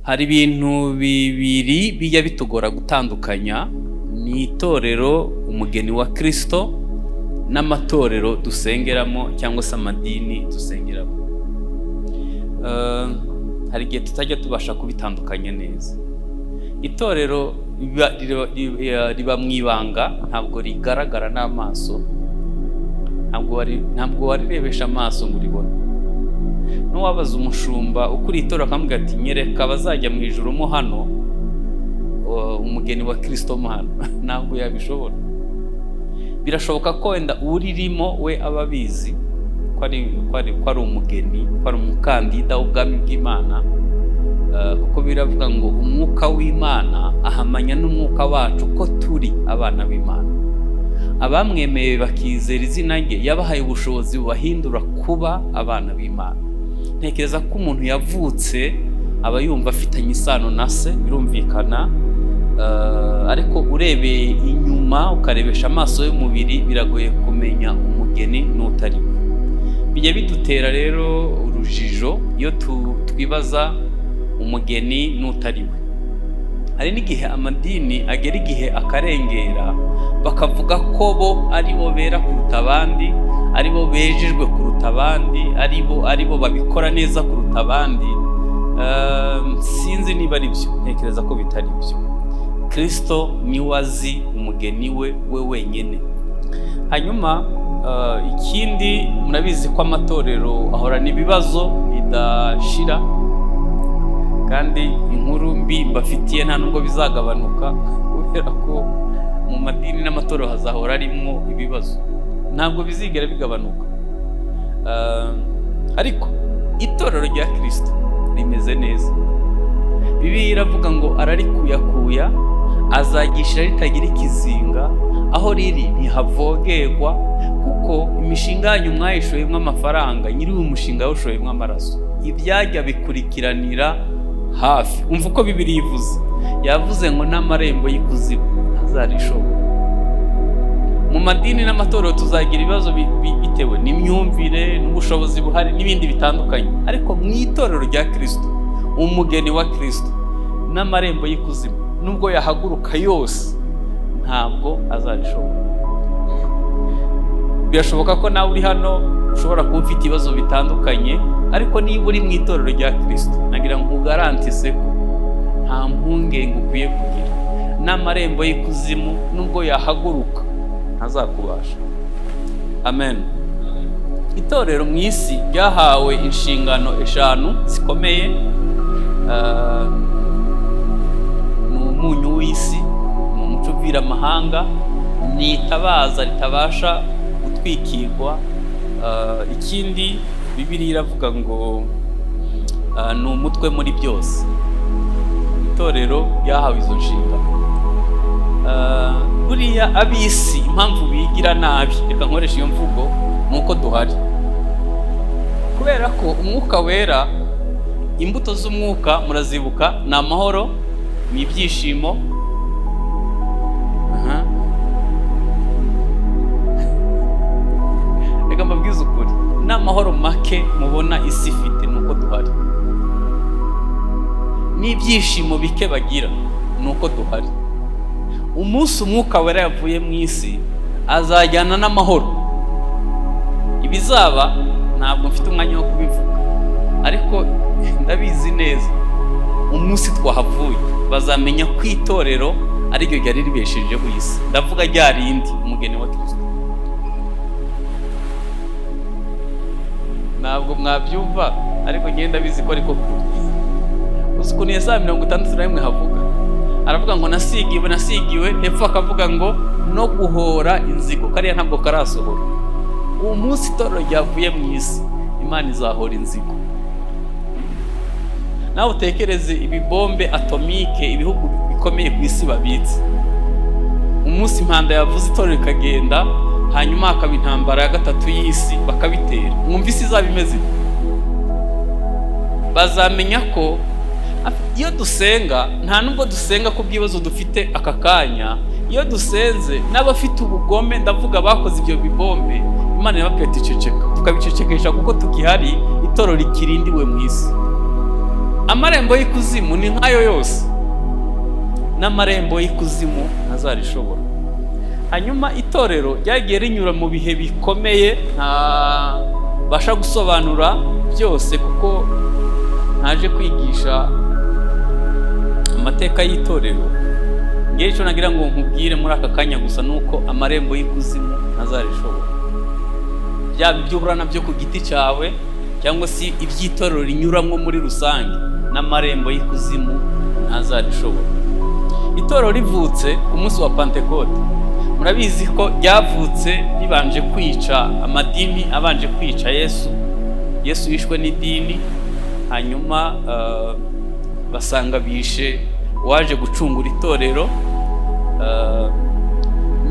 Hari ibintu bibiri bijya bitugora gutandukanya, ni itorero umugeni wa Kristo n'amatorero dusengeramo cyangwa se amadini dusengeramo. Hari igihe tutajya tubasha kubitandukanya neza. Itorero riba mu ibanga, ntabwo rigaragara n'amaso, ntabwo warirebesha amaso ngo uribone. N'uwabaza umushumba ukuri itorero akamubwira ati nyereka abazajya mu ijuru mo hano, umugeni wa Kristo mo hano, ntabwo yabishobora. Birashoboka ko wenda uririmo we aba abizi ko ari umugeni, ko ari umukandida w'ubwami bw'Imana, kuko biravuga ngo umwuka w'Imana ahamanya n'umwuka wacu ko turi abana b'Imana. Abamwemeye bakizera izina rye yabahaye ubushobozi bubahindura kuba abana b'Imana. Ntekereza ko umuntu yavutse aba yumva afitanye isano na se, birumvikana, ariko urebeye inyuma ukarebesha amaso y'umubiri biragoye kumenya umugeni n'utari we. Bijya bidutera rero urujijo iyo twibaza umugeni n'utari we. Hari n'igihe amadini agera igihe akarengera bakavuga ko bo ari bo bera kuruta abandi, ari bo bejejwe kuruta abandi, ari bo babikora neza kuruta abandi. Sinzi niba ari byo, ntekereza ko bitari byo. Kristo niwe azi umugeni we wenyine. Hanyuma ikindi, murabizi ko amatorero ahorana ibibazo bidashira, kandi inkuru mbi bafitiye nta nubwo bizagabanuka, kubera ko mu madini n'amatorero hazahora arimo ibibazo, ntabwo bizigera bigabanuka. Ariko itorero rya Kristo rimeze neza. Bibiliya iravuga ngo ararikuyakuya, azagisha ritagira ikizinga, aho riri ntihavogerwa, kuko imishinga yanyu mwayishoyemo amafaranga, nyiri uyu mushinga yawushoyemo amaraso. Ibyajya bikurikiranira hafi. Umva uko Bibiliya ivuze, yavuze ngo n'amarembo y'ikuzimu ntazarishobora. Mu madini n'amatorero tuzagira ibibazo bitewe n'imyumvire n'ubushobozi buhari n'ibindi bitandukanye, ariko mu itorero rya Kristo, umugeni wa Kristo, n'amarembo y'ikuzimu nubwo yahaguruka yose ntabwo azarishobora. Birashoboka ko nawe uri hano ushobora kuba ufite ibibazo bitandukanye, ariko niba uri mu itorero rya Kristo, nagira ngo ugarantise ko nta mpungenge ukwiye kugira. N'amarembo y'ikuzimu nubwo yahaguruka ntazakubasha. Amen. Itorero mu isi ryahawe inshingano 5 zikomeye. Ni umunyu w'isi, ni umuco uvira amahanga, ni itabaza ritabasha gutwikirwa. Ikindi, Bibiliya iravuga ngo ni umutwe muri byose. Itorero ryahawe izo nshingano. Buriya ab'isi impamvu bigira nabi, reka nkoresha iyo mvugo, ni uko duhari. Kubera ko umwuka wera, imbuto z'umwuka murazibuka, ni amahoro, ni ibyishimo, reka mbabwize ukuri, n'amahoro make mubona isi ifite ni uko duhari. N'ibyishimo bike bagira ni uko duhari. Umunsi umwuka wera yavuye mu isi azajyana n'amahoro. Ibizaba ntabwo mfite umwanya wo kubivuga, ariko ndabizi neza umunsi twahavuye bazamenya ko itorero ari ryo ryari ribeshejeho isi. Ndavuga rya rindi, umugeni wa Kristo. Ntabwo mwabyumva, ariko ngenda bizi ko ariko kuri. Uzi ukuntu Yesaya 61 havuga, aravuga ngo nasigiwe, hepfo akavuga ngo no guhora inzigo, kariya ntabwo karasohora. Uwo munsi itorero ryavuye mu isi, Imana izahora inzigo. Nawe utekereze ibibombe atomike ibihugu bikomeye ku isi babitse. Umunsi impanda yavuze itorero rikagenda, hanyuma hakaba intambara ya 3 y'isi bakabitera. Mwumva isi izaba imeze. Bazamenya ko iyo dusenga, nta nubwo dusenga ku bw'ibibazo dufite aka kanya. Iyo dusenze n'abafite ubugome, ndavuga bakoze ibyo bibombe, Imana yababwira ati ceceka, tukabicecekesha kuko tukihari, itorero rikirindiwe mu isi. amarembo y'ikuzimu ni nkayo yose, n'amarembo y'ikuzimu ntazarishobora. Hanyuma itorero ryagiye rinyura mu bihe bikomeye ntabasha gusobanura byose kuko ntaje kwigisha amateka y'itorero. Ngewe icyo nagira ngo nkubwire muri aka kanya gusa nuko amarembo y'ikuzimu ntazarishobora. Byaba ibyo uhura nabyo ku giti cyawe cyangwa se iby'itorero rinyuramo muri rusange, n'amarembo y'ikuzimu ntazarishobora. Itorero rivutse ku munsi wa Pentekote, murabizi ko ryavutse ribanje kwica amadini, abanje kwica Yesu yishwe n'idini, hanyuma basanga bishe waje gucungura itorero.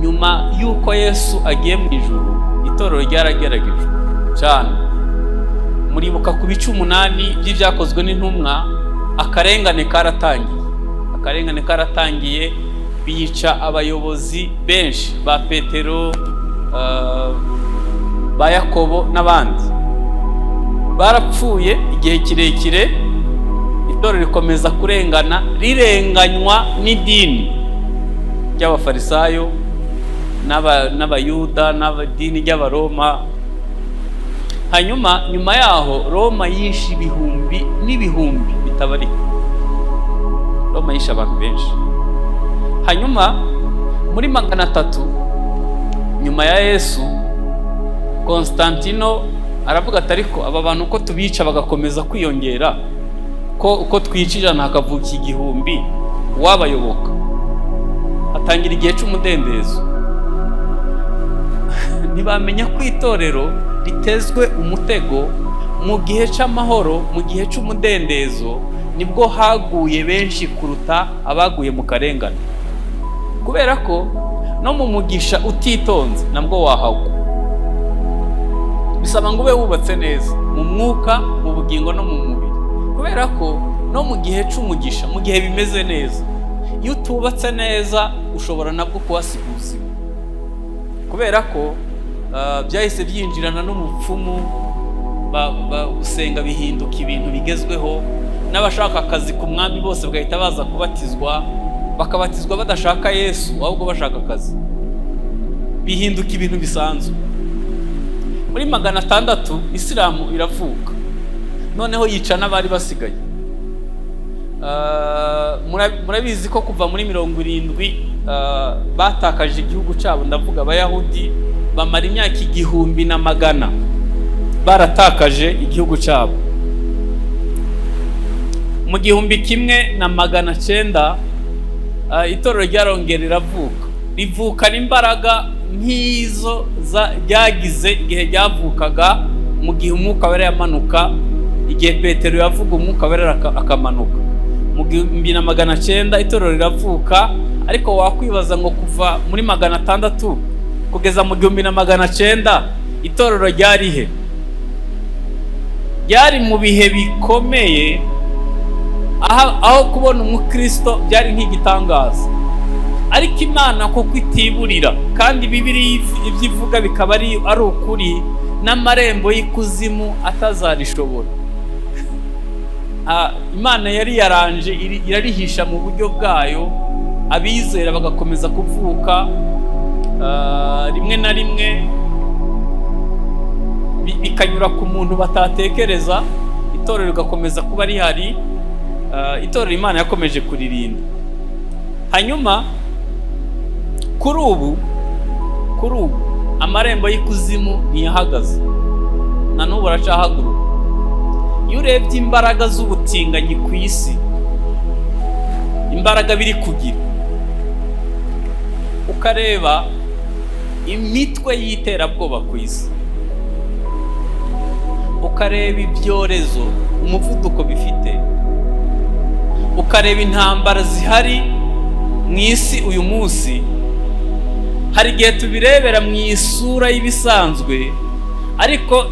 Nyuma y'uko Yesu agiye mu ijuru, itorero ryarageragejwe cyane. Muribuka ku bice 8 by'ibyakozwe n'intumwa, akarengane karatangiye, bica abayobozi benshi ba Petero, ba Yakobo n'abandi. Barapfuye igihe kirekire, itorero rikomeza kurengana, rirenganywa n'idini ry'abafarisayo n'abayuda n'abadini ry'abaroma. Hanyuma nyuma yaho Roma yishe ibihumbi n'ibihumbi bitabarika. Roma yishe abantu benshi. Hanyuma muri 300 nyuma ya Yesu, Konstantino aravuga ati ariko aba bantu uko tubica bagakomeza kwiyongera, ko uko twicirana hakavuka igihumbi, wabayoboka. Atangira igihe cy'umudendezo. Ntibamenya ko itorero ritezwe umutego mu gihe cy'amahoro, mu gihe cy'umudendezo nibwo haguye benshi kuruta abaguye mu karengane. Kubera ko no mu mugisha utitonze nabwo wahagwa. Bisaba ngo ube wubatse neza mu mwuka, mu bugingo no mu mubiri. Kubera ko no mu gihe cy'umugisha, mu gihe bimeze neza, iyo utubatse neza ushobora nabwo kuhasiga ubuzima. Kubera ko byahise byinjirana n'umupfumu, gusenga bihinduka ibintu bigezweho. N'abashaka akazi ku mwami bose bagahita baza kubatizwa, bakabatizwa badashaka Yesu ahubwo bashaka akazi, bihinduka ibintu bisanzwe. Muri 600 Isilamu iravuka, noneho yica n'abari basigaye. Murabizi ko kuva muri 70 batakaje igihugu cyabo, ndavuga Abayahudi bamara imyaka 1,100 baratakaje igihugu cyabo. Mu 1900 itorero ryarongera riravuka, rivukana imbaraga nk'izo ryagize igihe ryavukaga mu gihe umwuka wera yamanuka, igihe Petero yavuga umwuka wera akamanuka. Mu 1900 itorero riravuka, ariko wakwibaza ngo kuva muri 600 kugeza mu 1900 itorero ryarihe? Ryari mu bihe bikomeye, aho kubona umukristo byari nk'igitangaza. Ariko Imana kuko itiburira, kandi Bibiliya ibyivuga bikaba ari ukuri, n'amarembo y'ikuzimu atazarishobora. Imana yari yaranje irarihisha mu buryo bwayo, abizera bagakomeza kuvuka. Rimwe na rimwe bikanyura ku muntu batatekereza, itorero rigakomeza kuba rihari. Itorero Imana yakomeje kuririnda. Hanyuma kuri ubu amarembo y'ikuzimu ntiyahagaze, na n'ubu aracahaguruka. Iyo urebye imbaraga z'ubutinganyi ku isi, imbaraga biri kugira, ukareba imitwe y'iterabwoba ku isi, ukareba ibyorezo, umuvuduko bifite, ukareba intambara zihari mu isi uyu munsi, hari igihe tubirebera mu isura y'ibisanzwe, ariko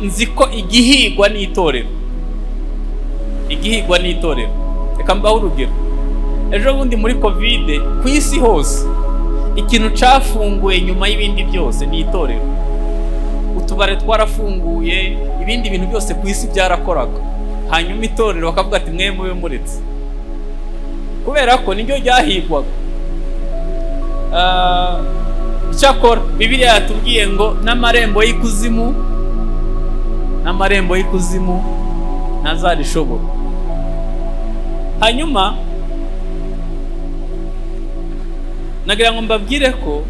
nzi ko igihigwa n'itorero. Reka mbaho urugero. Ejo bundi muri Covid ku isi hose, ikintu cyafunguye nyuma y'ibindi byose ni itorero. Utubare twarafunguye, ibindi bintu byose ku isi byarakoraga. hanyuma itorero bakavuga ati mwe mube muretse, kubera ko niryo ryahigwaga. Icyakora Bibiliya yatubwiye ngo n'amarembo y'ikuzimu ntazarishobora. Hanyuma nagira ngo mbabwire ko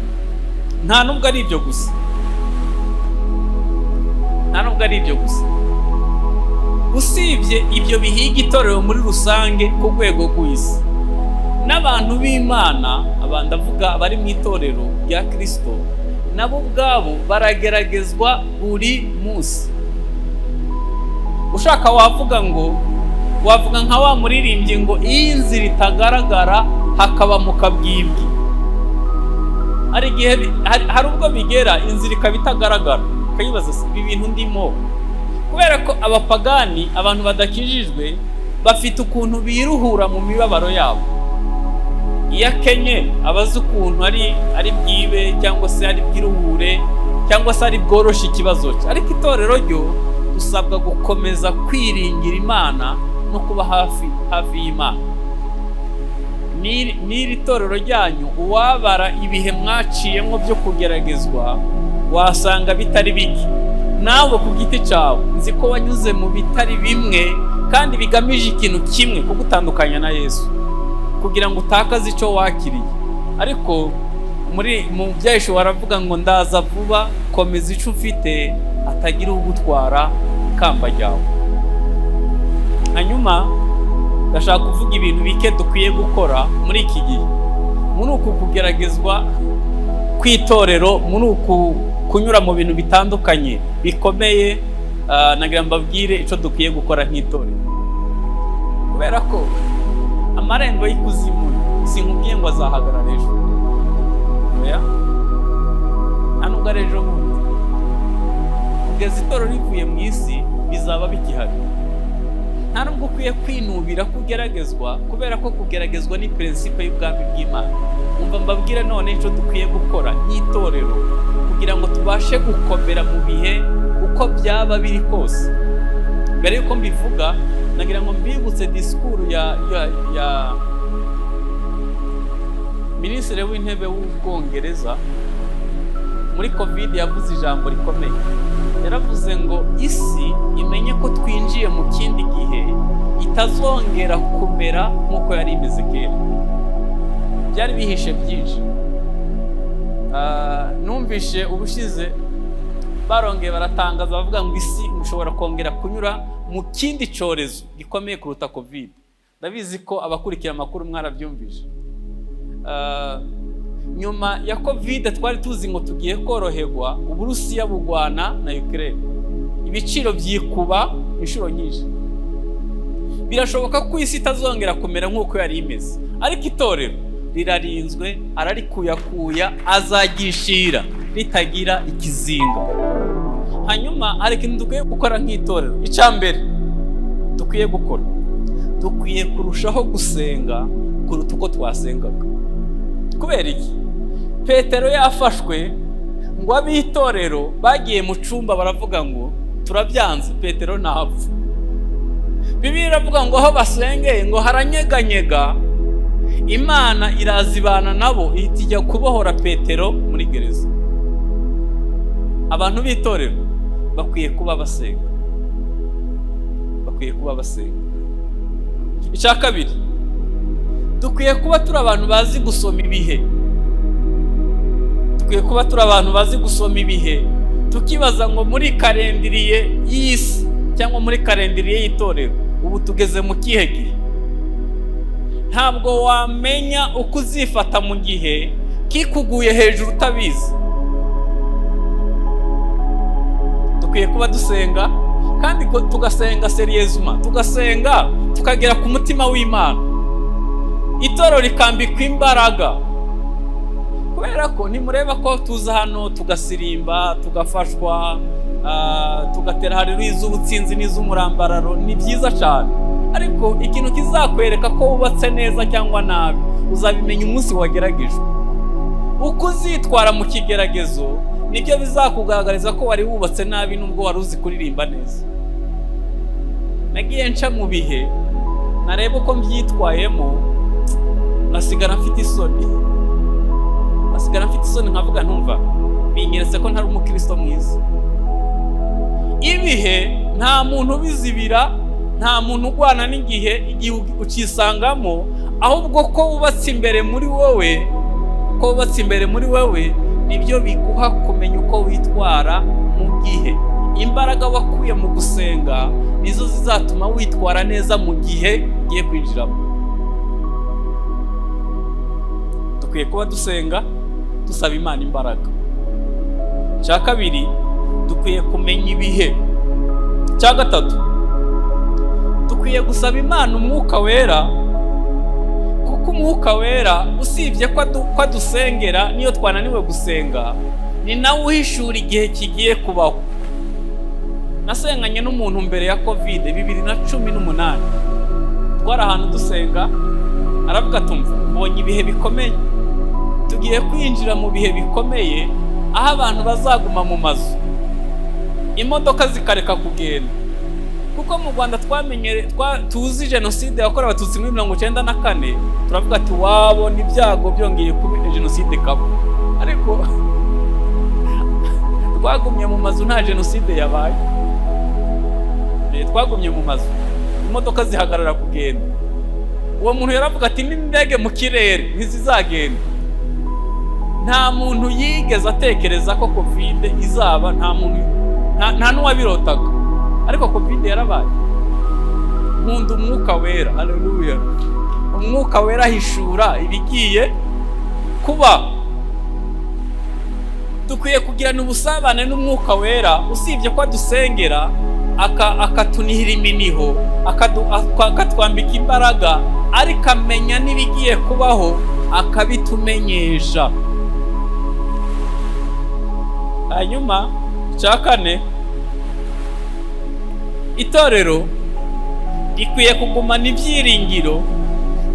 nta nubwo ari ibyo gusa, usibye ibyo bihiga itorero muri rusange ku rwego rw'isi, n'abantu b'Imana, ndavuga abari mu itorero rya Kristo, nabo ubwabo barageragezwa buri munsi. Ushaka wavuga nka wa muririmbyi ngo iyi nzira itagaragara hakaba mu kabwibwi. Hari ubwo bigera inzira ikaba itagaragara, ukayibaza ibi bintu ndimo, kubera ko abapagani, abantu badakijijwe, bafite ukuntu biruhura mu mibabaro yabo. Iyo akenye abazi ukuntu ari bwibe, cyangwa se ari bwiruhure, cyangwa se ari bworoshe ikibazo cye. Ariko itorero ryo dusabwa gukomeza kwiringira Imana no kuba hafi y'Imana. N'iri torero ryanyu, uwabara ibihe mwaciyemo byo kugeragezwa wasanga bitari bike. Nawe ku giti cyawe nzi ko wanyuze mu bitari bimwe, kandi bigamije ikintu kimwe, kugutandukanya na Yesu, kugira ngo utakaze icyo wakiriye. Ariko mu byahisho baravuga ngo ndaza vuba, komeza icyo ufite, hatagira ugutwara ikamba ryawe. Hanyuma ndashaka kuvuga ibintu bike dukwiye gukora muri iki gihe, muri uku kugeragezwa kw'itorero, muri uku kunyura mu bintu bitandukanye bikomeye. Nagira mbabwire icyo dukwiye gukora nk'itorero, kubera ko amarembo y'ikuzimu sinkubwiye ngo azahagarara ejo, nta nubwo ari ejo bundi. Kugeza itorero rivuye mu isi bizaba bigihari. Nta nubwo ukwiye kwinubira kugeragezwa, kubera ko kugeragezwa ni prinsipe y'ubwami bw'Imana. Umva mbabwire none icyo dukwiye gukora nk'itorero kugira ngo tubashe gukomera mu bihe uko byaba biri kose. Mbere yuko mbivuga, nagira ngo mbibutse disikuru ya Minisitiri w'Intebe w'Ubwongereza muri COVID. Yavuze ijambo rikomeye, yaravuze ngo isi imenye ko twinjiye mu kindi gihe itazongera kumera nk'uko yari imeze kera. Byari bihishe byinshi. Numvishe ubushize barongeye baratangaza bavuga ngo isi mushobora kongera kunyura mu kindi cyorezo gikomeye kuruta COVID. Ndabizi ko abakurikira amakuru mwarabyumvishe. Nyuma ya COVID twari tuzi ngo tugiye koroherwa, Uburusiya bugwana na Ukraine, ibiciro byikuba inshuro nyinshi. Birashoboka ko isi itazongera kumera nk'uko yari imeze, ariko itorero rirarinzwe, ararikuyakuya, azagishira ritagira ikizinga. Hanyuma hari ikintu dukwiye gukora nk'itorero. Icya mbere dukwiye gukora, dukwiye kurushaho gusenga kuruta uko twasengaga. Kubera iki? Petero yafashwe ngo ab'itorero bagiye mu cyumba baravuga ngo turabyanze, Petero ntapfa. Bibiliya iravuga ngo aho basengeye ngo haranyeganyega, Imana irazibana nabo ihita ijya kubohora Petero muri gereza. Abantu b'itorero bakwiye kuba basenga, Icya kabiri, dukwiye kuba turi abantu bazi gusoma ibihe. Tukibaza ngo muri kalendiriye y'isi cyangwa muri kalendiriye y'itorero ubu tugeze mu kihe gihe. Ntabwo wamenya uko uzifata mu gihe kikuguye hejuru utabizi. Dukwiye kuba dusenga, kandi tugasenga seriyezuma, tugasenga tukagera ku mutima w'Imana. Itorero rikambikwa imbaraga, kubera ko nimureba ko tuza hano tugasirimba, tugafashwa, tugatera haleluya iz'ubutsinzi n'iz'umurambararo, ni byiza cyane. Ariko ikintu kizakwereka ko wubatse neza cyangwa nabi uzabimenya umunsi wageragejwe. Uko uzitwara mu kigeragezo nibyo bizakugaragariza ko wari wubatse nabi nubwo wari uzi kuririmba neza. nagiye nca mu bihe nareba uko mbyitwayemo, ngasigara mfite isoni, nkavuga ntumva binyeretse ko ntari umukristo mwiza. Ibihe nta muntu ubizibira, nta muntu ugwana n'igihe ukisangamo, ahubwo ko wubatse imbere muri wowe, nibyo biguha kumenya uko witwara mu gihe. Imbaraga wakuye mu gusenga nizo zizatuma witwara neza mu gihe ugiye kwinjiramo. Dukwiye kuba dusenga dusaba Imana imbaraga. Cya kabiri, dukwiye kumenya ibihe. Cya gatatu, dukwiye gusaba Imana umwuka wera, kuko umwuka wera usibye ko adusengera niyo twananiwe gusenga, ni nawe uhishura igihe kigiye kubaho. Nasenganye n'umuntu mbere ya COVID 2018, twari ahantu dusenga, aravuga tumva mbonye ibihe bikomeye, tugiye kwinjira mu bihe bikomeye aho abantu bazaguma mu mazu, imodoka zikareka kugenda. Kuko mu Rwanda tuzi jenoside yakorewe Abatutsi muri 1994, turavuga ati wabona ibyago byongeye kuba jenoside kabo, ariko twagumye mu mazu nta jenoside yabaye. Twagumye mu mazu, imodoka zihagarara kugenda. Uwo muntu yaravuga ati n'indege mu kirere ntizizagenda. Nta muntu yigeze atekereza ko COVID izaba, nta n'uwabirotaga, ariko COVID yarabaye. Nkunda umwuka wera, haleluya. Umwuka wera ahishura ibigiye kuba. Dukwiye kugirana ubusabane n'umwuka wera, usibye ko adusengera akatunihira iminiho, akatwambika imbaraga, ariko amenya n'ibigiye kubaho akabitumenyesha. Hanyuma cya kane, itorero rikwiye kugumana ibyiringiro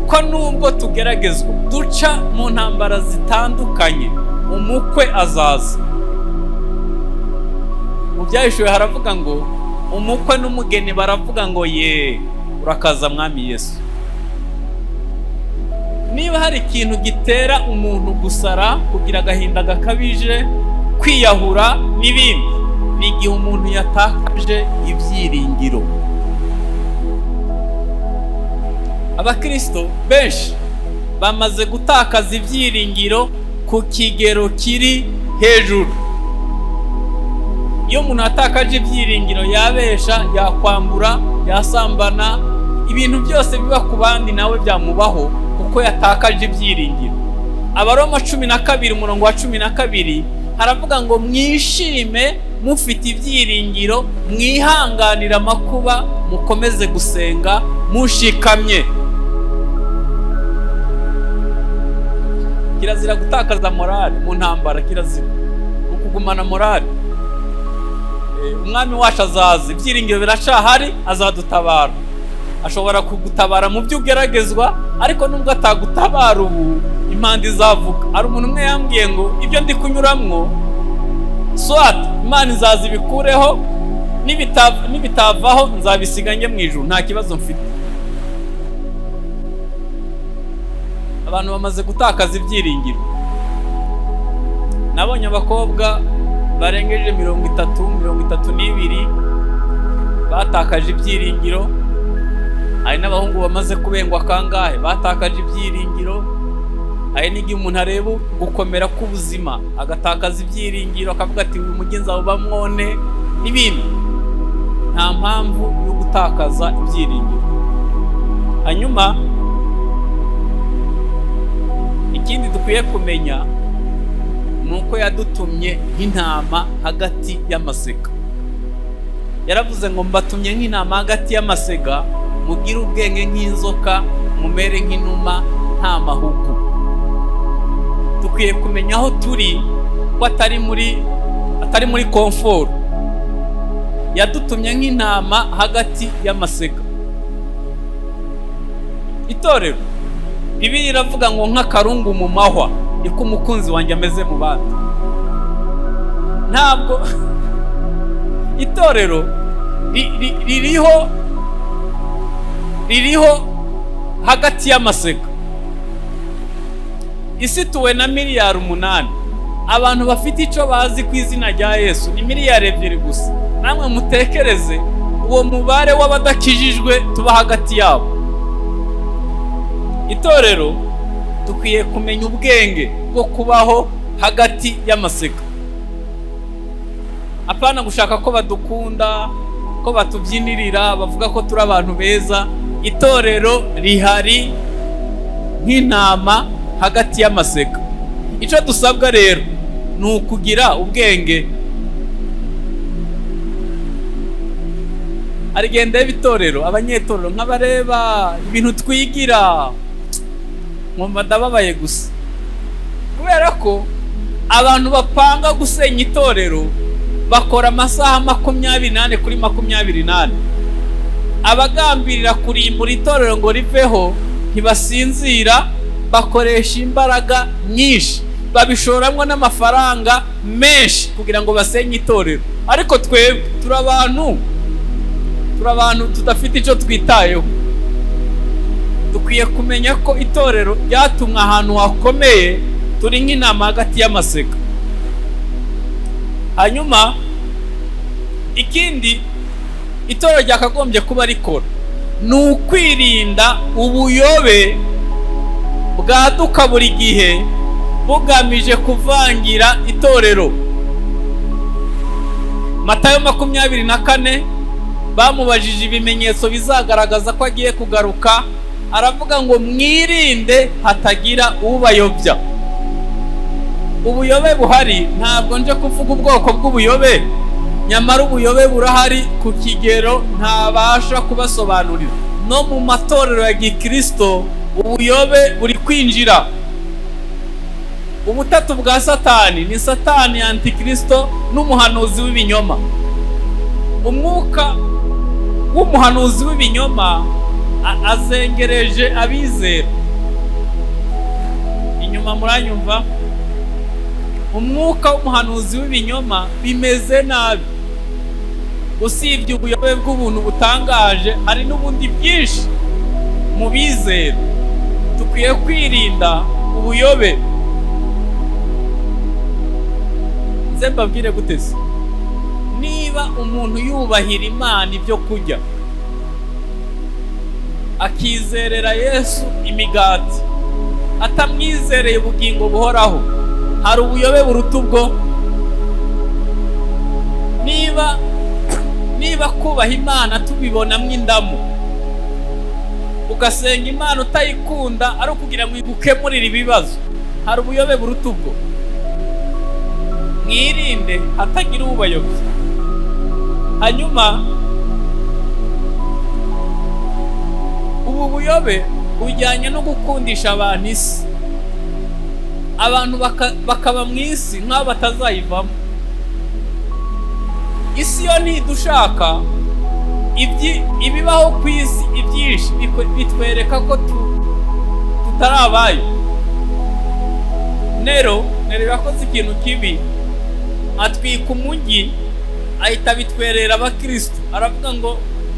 ko nubwo tugeragezwa duca mu ntambara zitandukanye, umukwe azaza. Mu Byahishuwe haravuga ngo umukwe n'umugeni baravuga ngo ye urakaza Mwami Yesu. Niba hari ikintu gitera umuntu gusara, kugira agahinda gakabije, kwiyahura n'ibindi, ni igihe umuntu yatakaje ibyiringiro. Abakristo benshi bamaze gutakaza ibyiringiro ku kigero kiri hejuru. Iyo umuntu atakaje ibyiringiro, yabesha, yakwambura, yasambana, ibintu byose biba ku bandi nawe byamubaho kuko yatakaje ibyiringiro. Abaroma 12 umurongo wa 12 haravuga ngo mwishime mufite ibyiringiro, mwihanganira amakuba, mukomeze gusenga mushikamye. Kirazira gutakaza morale mu ntambara, kirazira ukugumana morale. Umwami wacu azaza, ibyiringiro biracahari, azadutabara. Ashobora kugutabara mu byo ugeragezwa, ariko nubwo atagutabara ubu, impanda izavuga. Ari umuntu umwe yambwiye ngo ibyo ndi kunyuramwo, swat Imana izaza ibikureho, nibitavaho nzabisiga njye mu ijuru, nta kibazo mfite. Abantu bamaze gutakaza ibyiringiro. Nabonye abakobwa barengeje 32 batakaje ibyiringiro. Hari n'abahungu bamaze kubengwa kangahe batakaje ibyiringiro. Hari n'igihe umuntu areba gukomera k'ubuzima agatakaza ibyiringiro, akavuga ati uyu mugenzi wawe bamwone n'ibindi. Nta mpamvu yo gutakaza ibyiringiro. Hanyuma ikindi dukwiye kumenya nuko yadutumye nk'intama hagati y'amasega. Yaravuze ngo mbatumye nk'intama hagati y'amasega, mugire ubwenge nk'inzoka, mumere nk'inuma nta mahugu. Dukwiye kumenya aho turi ko atari muri comfort. Yadutumye nk'intama hagati y'amasega. Itorero Bibiliya iravuga ngo nk'akarungu mu mahwa niko umukunzi wanjye ameze mu bandi. Ntabwo itorero ririho ririho hagati y'amasega. Isi tuwe na miliyari 8. Abantu bafite icyo bazi ku izina rya Yesu ni miliyari 2 gusa. Namwe mutekereze uwo mubare w'abadakijijwe tuba hagati yabo. Itorero dukwiye kumenya ubwenge bwo kubaho hagati y'amasega. Apana gushaka ko badukunda, ko batubyinirira, bavuga ko turi abantu beza. Itorero rihari nk'intama hagati y'amasega. Icyo dusabwa rero ni ukugira ubwenge. Arigenda y'itorero, abanyetorero nk'abareba ibintu twigira mwumva ndababaye gusa, kubera ko abantu bapanga gusenya itorero bakora amasaha 28 kuri 28. Abagambirira kurimbura itorero ngo riveho ntibasinzira, bakoresha imbaraga nyinshi, babishoramwo n'amafaranga menshi kugira ngo basenye itorero. Ariko twebwe turi abantu tudafite icyo twitayeho. Dukwiye kumenya ko itorero ryatumwe ahantu hakomeye, turi nk'intama hagati y'amasega. Hanyuma ikindi itorero ryakagombye kuba rikora ni ukwirinda ubuyobe bwaduka buri gihe bugamije kuvangira itorero. Matayo 24 bamubajije ibimenyetso bizagaragaza ko agiye kugaruka, aravuga ngo mwirinde hatagira ubayobya. Ubuyobe buhari, ntabwo nje kuvuga ubwoko bw'ubuyobe, nyamara ubuyobe burahari ku kigero ntabasha kubasobanurira. No mu matorero ya Gikristo ubuyobe buri kwinjira. Ubutatu bwa Satani ni Satani, Antikristo n'umuhanuzi w'ibinyoma. Umwuka w'umuhanuzi w'ibinyoma azengereje abizera. Inyuma muranyumva? Umwuka w'umuhanuzi w'ibinyoma bimeze nabi. Usibye ubuyobe bw'ubuntu butangaje, hari n'ubundi bwinshi mu bizera. Dukwiye kwirinda ubuyobe. Nze mbabwire gutese, niba umuntu yubahira Imana ibyo kurya, akizerera Yesu imigati, atamwizereye ubugingo buhoraho, hari ubuyobe buruta ubwo. Niba kubaha Imana tubibonamwo indamu, ugasenga Imana utayikunda ari ukugira ngo igukemurire ibibazo, hari ubuyobe buruta ubwo. Mwirinde hatagira ubayobya. Hanyuma ubu buyobe bujyanye no gukundisha abantu isi. Abantu bakaba mu isi nk'aho batazayivamo. Isi yo ntidushaka, ibibaho ku isi ibyinshi bitwereka ko tutari abayo. Nero yakoze ikintu kibi, atwika umujyi, ahita bitwerera abakristo. Aravuga ngo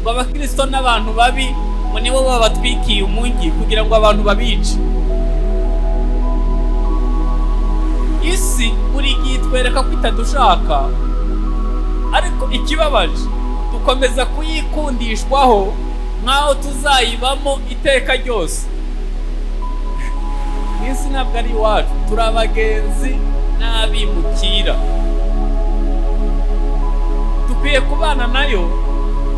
abakristo n'abantu babi ngo nibo babatwikiye umujyi kugira ngo abantu babice. Isi buri gihe itwereka ko itadushaka, ariko ikibabaje dukomeza kuyikundishwaho nk'aho tuzayibamo iteka ryose. Isi ntabwo ari iwacu, turi abagenzi n'abimukira. Dukwiye kubana nayo.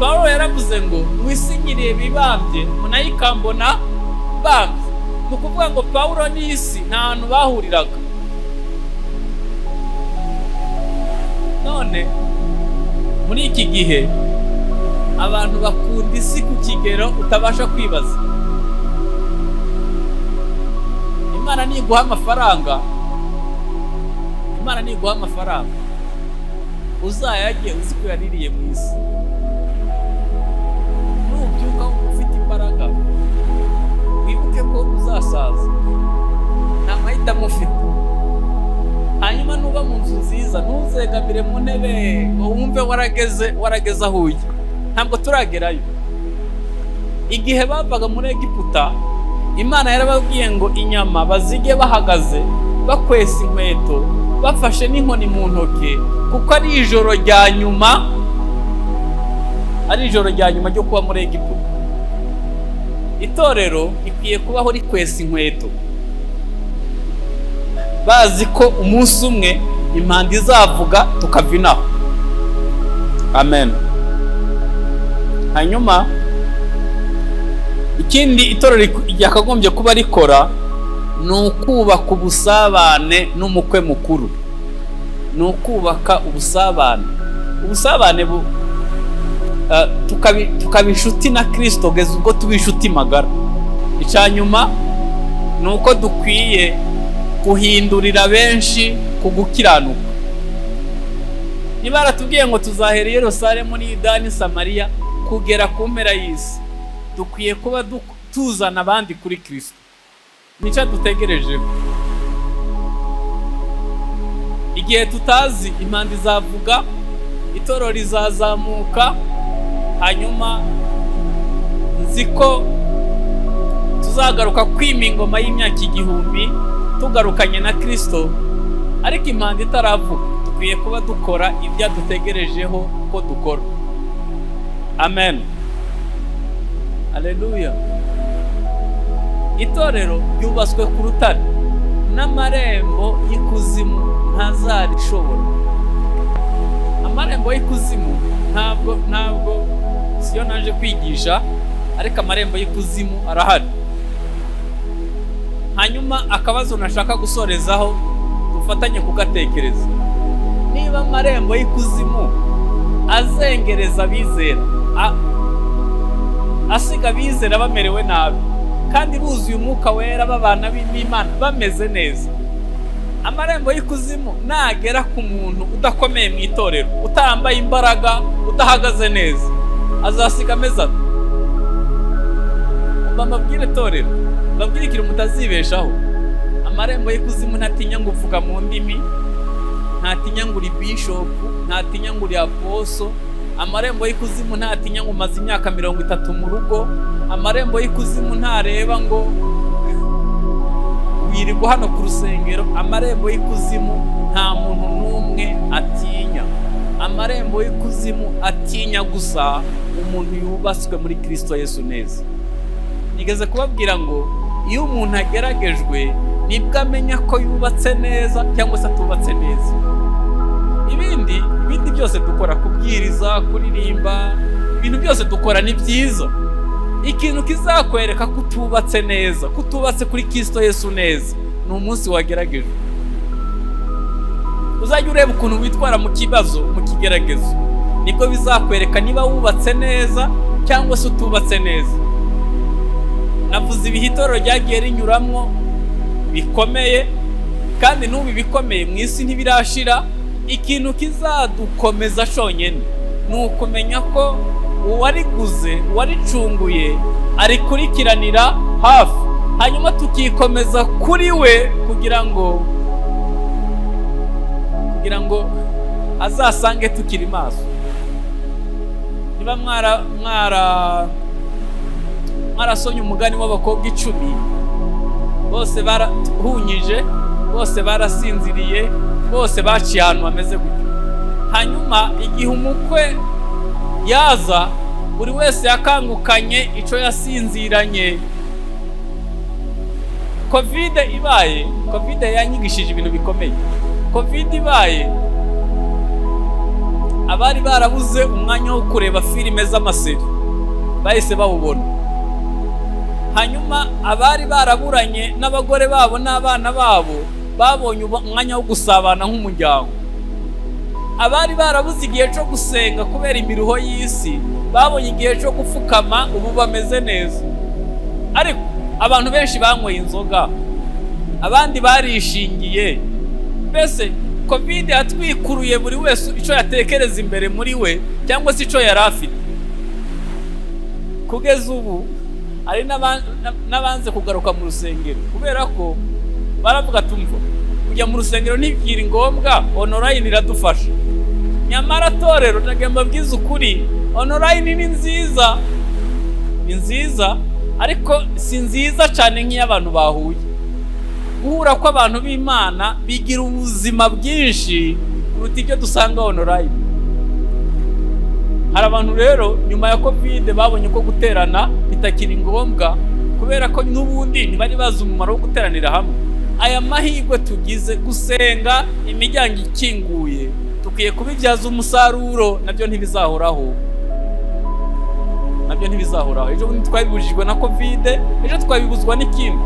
Pawulo yaravuze ngo mwisinyiriye bibambye munayikambona bambye. Ni ukuvuga ngo Pawulo n'isi nta hantu bahuriraga. None muri iki gihe abantu bakunda isi ku kigero utabasha kwibaza. Imana niguha amafaranga, uzayajye uzi ko yaririye mu isi. Nubyuka ufite imbaraga, wibuke ko uzasaza, nta mahitamo ufite. Hanyuma nuba mu nzu nziza, ntuzegamire mu ntebe, ngo wumve warageze aho ujya. Ntabwo turagerayo. Dukwiye kumenya ko itorero ryatumwe ahantu hakomeye, turi nk'intama hagati y'amasega. Hanyuma ikindi itorero igihe bavaga muri Egiputa, Imana yarababwiye ngo inyama bazige bahagaze, bakwesa inkweto, bafashe n'inkoni mu ntoke, kuko ari ijoro rya nyuma, ryo kuba muri Egiputa. Itorero rikwiye kubaho rikwesa inkweto, bazi ko umunsi umwe impanda izavuga tukavinaho. Amen. Hanyuma ikindi itorero ryakagombye kuba rikora ni ukubaka ubusabane n'umukwe mukuru. Ni ukubaka ubusabane tukaba inshuti na Kristo kugeza ubwo tuba inshuti magara. Icyanyuma ni uko dukwiye guhindurira benshi ku gukiranuka. Niba baratubwiye ngo tuzahera i Yerusalemu n'i Yudeya n'i Samariya kugera ku mpera y'isi, dukwiye kuba tuzana abandi kuri Kristo. Nicyo dutegerejeho. Igihe tutazi, impanda izavuga, itorero rizazamuka, hanyuma nzi ko tuzagaruka kwima ingoma y'imyaka 1000 tugarukanye na Kristo, ariko impanda itaravuga. Dukwiye kuba dukora ibyo dutegerejeho ko dukora. Amen. Haleluya. Itorero ryubatswe ku rutare, n'amarembo y'ikuzimu ntazarishobora. Amarembo y'ikuzimu ntabwo siyo naje kwigisha, ariko amarembo y'ikuzimu arahari. Hanyuma akabazo nashaka gusorezaho, dufatanye kugatekereza. Niba amarembo y'ikuzimu azengereza abizera, asiga abizera bamerewe nabi, kandi buzuye umwuka wera, babana b'Imana bameze neza, amarembo y'ikuzimu nagera ku muntu udakomeye mu itorero, utambaye imbaraga, udahagaze neza, azasiga ameze ate? Bamabwire itorero, babwire ikintu mutazibeshaho. Amarembo y'ikuzimu ntatinya ngo uvuga mu ndimi, ntatinya ngo uri bishop, ntatinya ngo uri apostle. Amarembo y'ikuzimu ntatinya ngo umaze imyaka 30 mu rugo. Amarembo y'ikuzimu ntareba ngo wirirwa hano ku rusengero. Amarembo y'ikuzimu nta muntu n'umwe atinya. Amarembo y'ikuzimu atinya gusa umuntu yubatswe muri Kristo Yesu neza. Nigeze kubabwira ngo iyo umuntu ageragejwe nibwo amenya ko yubatse neza cyangwa se atubatse neza. Ibindi byose dukora, kubwiriza, kuririmba, ibintu byose dukora ni byiza. Ikintu kizakwereka ko utubatse neza, ko utubatse kuri Kristo Yesu neza, ni umunsi wageragejwe. Uzajya ureba ukuntu witwara mu kibazo, mu kigeragezo, nibwo bizakwereka niba wubatse neza cyangwa se utubatse neza. Navuze ibihitorero ryagiye rinyuramwo bikomeye, kandi n'ubu bikomeye mu isi ntibirashira. Ikintu kizadukomeza cyonyine ni ukumenya ko uwariguze, uwaricunguye arikurikiranira hafi, hanyuma tukikomeza kuri we kugira ngo azasange tukiri maso. Niba mwarasomye umugani w'abakobwa 10, bose barahunyije, bose barasinziriye, bose baciye ahantu hameze gutyo. Hanyuma igihe umukwe yaza, buri wese yakangukanye icyo yasinziranye. Covid yanyigishije ibintu bikomeye. Covid ibaye, abari barabuze umwanya wo kureba filime z'amaseri bahise bawubona. Hanyuma abari baraburanye n'abagore babo n'abana babo babonye umwanya wo gusabana nk'umuryango. Abari barabuze igihe cyo gusenga kubera imiruho y'isi babonye igihe cyo gupfukama, ubu bameze neza. Ariko abantu benshi banyweye inzoga, abandi barishingiye. Mbese Covid yatwikuruye buri wese icyo yatekereza imbere muri we cyangwa se icyo yari afite. Kugeza ubu ari n'abanze kugaruka mu rusengero kubera ko baravuga tumva kujya mu rusengero ntibikiri ngombwa, online iradufasha. Nyamara torero ndagamba bwiza ukuri, online ni nziza, ni nziza, ariko si nziza cyane nk'iy'abantu bahuye. Guhura kw'abantu b'Imana bigira ubuzima bwinshi kuruta ibyo dusanga online. Hari abantu rero nyuma ya covid babonye ko guterana bitakiri ngombwa, kubera ko n'ubundi ntibari bazi umumaro wo guteranira hamwe. Aya mahirwe tugize gusenga imiryango ikinguye, tukwiye kubibyaza umusaruro. Nabyo ntibizahoraho. Ejo bundi twabibujijwe na covid, ejo twabibuzwa n'ikindi.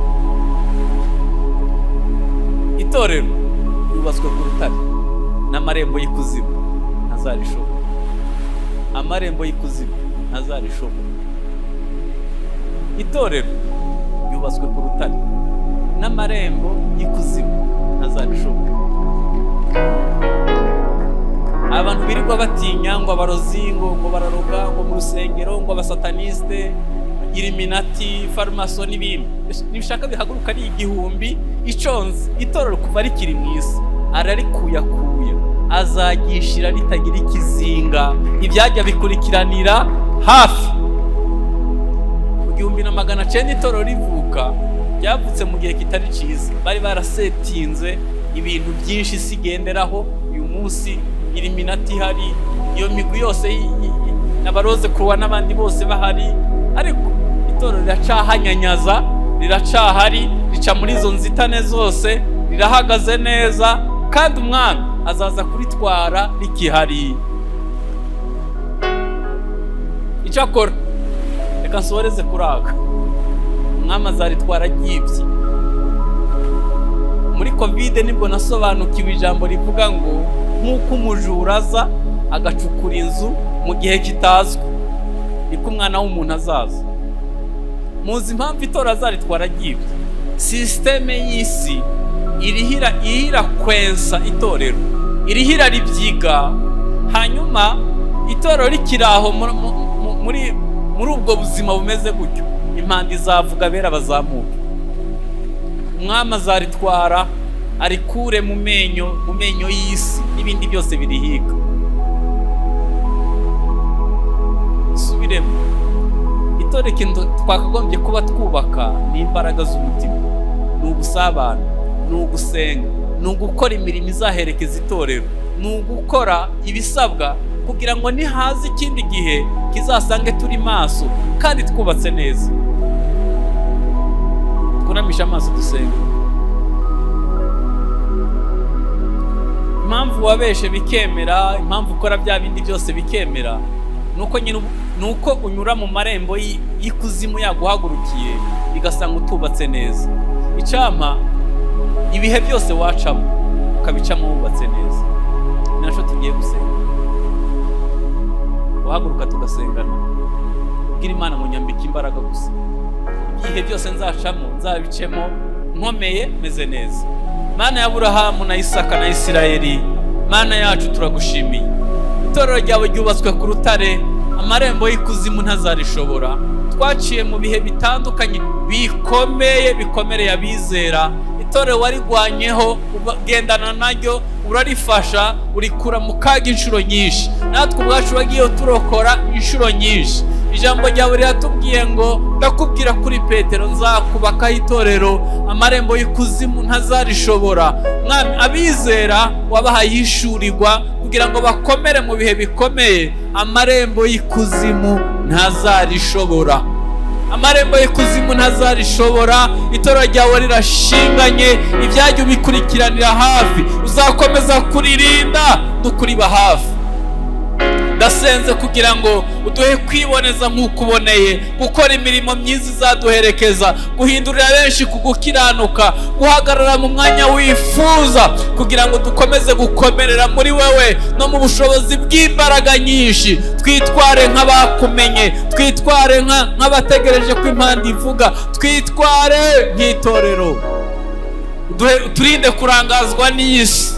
Itorero yubatswe ku rutare, n'amarembo y'ikuzimu ntazarishobora. Amarembo y'ikuzimu ntazarishobora. Itorero yubatswe ku rutare, n'amarembo y'ikuzimu ntazarishobora. Abantu birirwa batinya ngo abarozi, ngo bararoga, ngo mu rusengero, ngo abasataniste, Illuminati, farmaso n'ibindi, nibishaka bihaguruka ari igihumbi iconze. Itorero kuva rikiri mu isi ararikuyakuya, azagishira ritagira ikizinga. Ibyajya bikurikiranira hafi. Mu 1900 itorero rivuka, ryavutse mu gihe kitari cyiza. Bari barasetinze ibintu byinshi sigenderaho. Uyu munsi Illuminati hari, iyo migwi yose n'abaroze kuruwa n'abandi bose bahari, ariko itorero riracahanyanyaza, riracahari, rica muri izo nzitane zose, rirahagaze neza, kandi umwami azaza kuritwara rikihari. Icyo akora, reka nsoreze kuraga, umwami azaritwara ryibye. Muri covid nibwo nasobanukiwe ijambo rivuga ngo nk'uko umujura aza agacukura inzu mu gihe kitazwi, niko umwana w'umuntu azaza. Muzi impamvu itorero azaritwara ryibye? Systeme y'isi irihira kwensa itorero, irihira ribyiga, hanyuma itorero rikiraho muri ubwo buzima bumeze gutyo, impanda izavuga bera bazamuka. Umwami azaritwara arikure mu menyo y'isi, n'ibindi byose birihiga. Subiremo, itorero ikintu twakagombye kuba twubaka ni imbaraga z'umutima, ni ubusabane, ni ugusenga, ni ugukora imirimo izaherekeza itorero, ni ugukora ibisabwa kugira ngo nihaza ikindi gihe kizasange turi maso kandi twubatse neza. Twunamisha amaso dusenga. Impamvu wabeshe bikemera, impamvu ukora bya bindi byose bikemera, nuko unyura mu marembo y'ikuzimu yaguhagurukiye, bigasanga utubatse neza. Icampa ibihe byose wacamo ukabicamo wubatse neza. Ni naco tugiye gusenga. Uhaguruka tugasengana, ubwira Imana ngo nyambike imbaraga gusa. Ibihe byose nzacamo nzabicemo nkomeye, meze neza. Mana ya Aburahamu na Isaka na Isirayeli, Mana yacu turagushimiye. Itorero ryawe ryubatswe ku rutare, amarembo y'ikuzimu ntazarishobora. Twaciye mu bihe bitandukanye bikomereye abizera. Itorero warigwanyeho, ugendana naryo, urarifasha, urikura mu kaga inshuro nyinshi. Natwe ubwacu wagiye turokora inshuro nyinshi. Ijambo ryawe riratubwiye ngo ndakubwira kuri Petero, nzakubakaho itorero, amarembo y'ikuzimu ntazarishobora. Mwami, abizera wabahaye ishurirwa kugira ngo bakomere mu bihe bikomeye. Amarembo y'ikuzimu ntazarishobora. Amarembo y'ikuzimu ntazarishobora. Itorero ryawe rirashinganye, ibyajya ubikurikiranira hafi. Uzakomeza kuririnda no kuriba hafi. Ndasenze kugira ngo uduhe kwiboneza nk'uko uboneye, gukora imirimo myiza izaduherekeza, guhindurira benshi kugukiranuka, guhagarara mu mwanya wifuza, kugira ngo dukomeze gukomerera muri wewe no mu bushobozi bw'imbaraga nyinshi. Twitware nk'abakumenye, twitware nk'abategereje ko impanda ivuga, twitware nk'itorero. Turinde kurangazwa n'isi.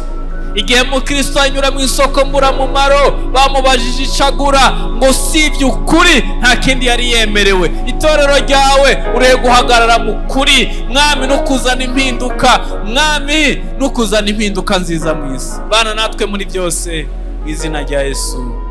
Igihe Mukristo anyura mu isoko mburamumaro, bamubajije icagura ngo si iby'ukuri, nta kindi yari yemerewe. Itorero ryawe ureye guhagarara mu kuri, Mwami, no kuzana impinduka, Mwami, no kuzana impinduka nziza mu isi. Bana natwe muri byose, mu izina rya Yesu.